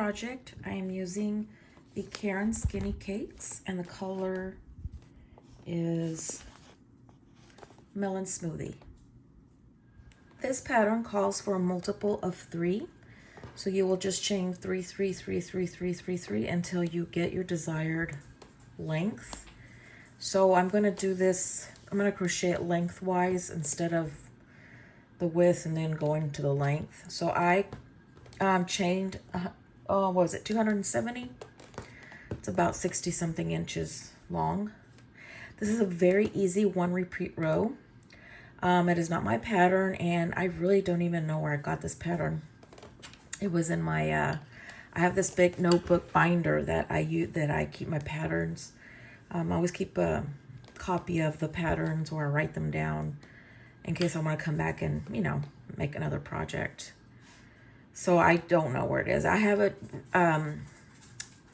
project, I am using the Karen Skinny Cakes, and the color is Melon Smoothie. This pattern calls for a multiple of 3, so you will just chain 3, 3, 3, 3, 3, 3, 3 until you get your desired length. So I'm going to do this, I'm going to crochet it lengthwise instead of the width and then going to the length. So I chained, what was it, 270? It's about 60 something inches long. This is a very easy 1 repeat row. It is not my pattern, and I really don't even know where I got this pattern. It was in my, I have this big notebook binder that I use, that I keep my patterns. I always keep a copy of the patterns, or I write them down in case I want to come back and, you know, make another project. So I don't know where it is. I have it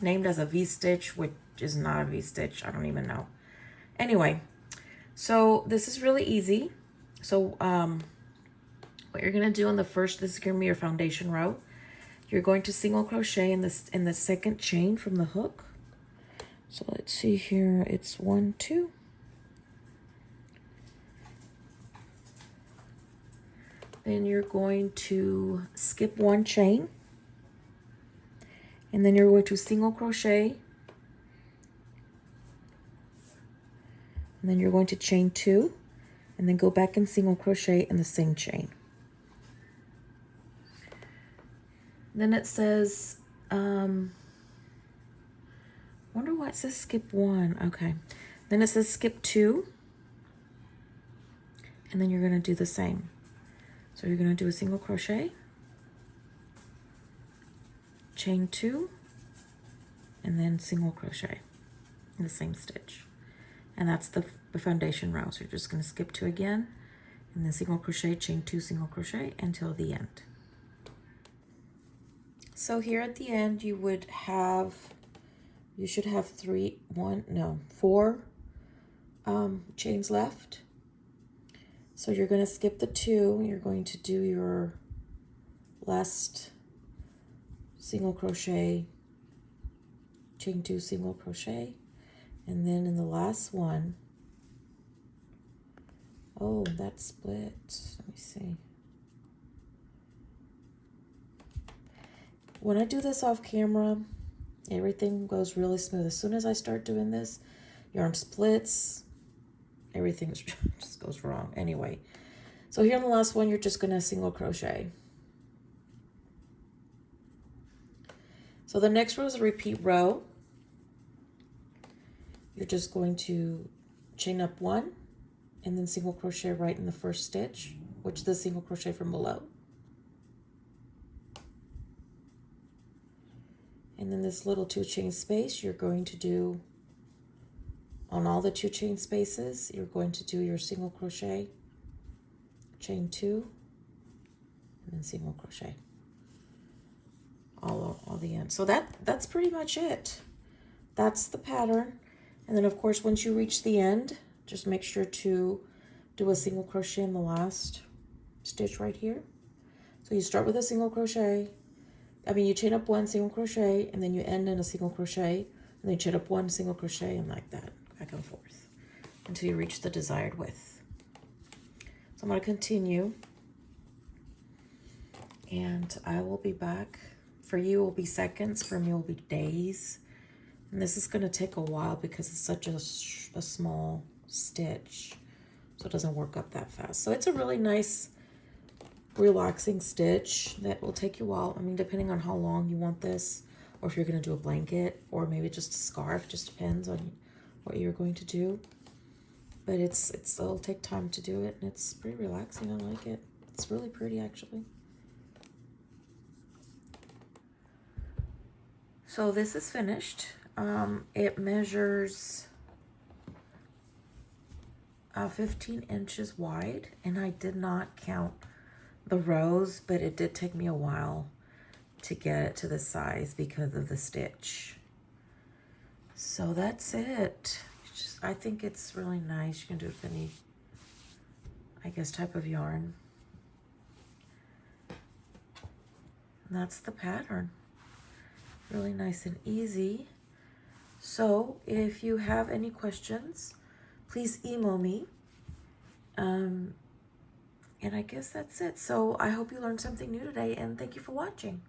named as a V-stitch, which is not a V-stitch. I don't even know. Anyway, so this is really easy. So what you're going to do in the first, this is going to be your foundation row. You're going to single crochet in the second chain from the hook. So let's see here. It's 1, 2. Then you're going to skip 1 chain. And then you're going to single crochet. And then you're going to chain 2. And then go back and single crochet in the same chain. Then it says, wonder why it says skip 1. Okay. Then it says skip 2. And then you're going to do the same. So you're going to do a single crochet, chain 2, and then single crochet in the same stitch. And that's the foundation row. So you're just going to skip 2 again, and then single crochet, chain 2, single crochet until the end. So here at the end, you should have 4 chains left. So you're going to skip the 2. You're going to do your last single crochet, chain 2, single crochet, and then in the last one, oh, that split. Let me see. When I do this off camera, everything goes really smooth. As soon as I start doing this, yarn splits, everything just goes wrong. Anyway, so here on the last one, you're just going to single crochet. So the next row is a repeat row. You're just going to chain up 1 and then single crochet right in the first stitch, which is the single crochet from below. And then this little 2 chain space, you're going to do on all the 2 chain spaces, you're going to do your single crochet, chain 2, and then single crochet all the end. So that's pretty much it. That's the pattern. And then of course, once you reach the end, just make sure to do a single crochet in the last stitch right here. So you start with a single crochet. You chain up 1 single crochet, and then you end in a single crochet, and then chain up 1 single crochet, and like that, back and forth until you reach the desired width. So I'm going to continue, and I will be back. For you, it will be seconds. For me, it will be days. And this is going to take a while because it's such a small stitch, so it doesn't work up that fast. So it's a really nice, relaxing stitch that will take you a while. Depending on how long you want this, or if you're going to do a blanket, or maybe just a scarf. Just depends on what you're going to do. But it'll take time to do it, and it's pretty relaxing. I like it. It's really pretty, actually. So this is finished. It measures 15 inches wide, and I did not count the rows, but it did take me a while to get it to the size because of the stitch. So that's it. I think it's really nice. You can do it with any, I guess, type of yarn. And that's the pattern. Really nice and easy. So if you have any questions, please email me. And I guess that's it. So I hope you learned something new today, and thank you for watching.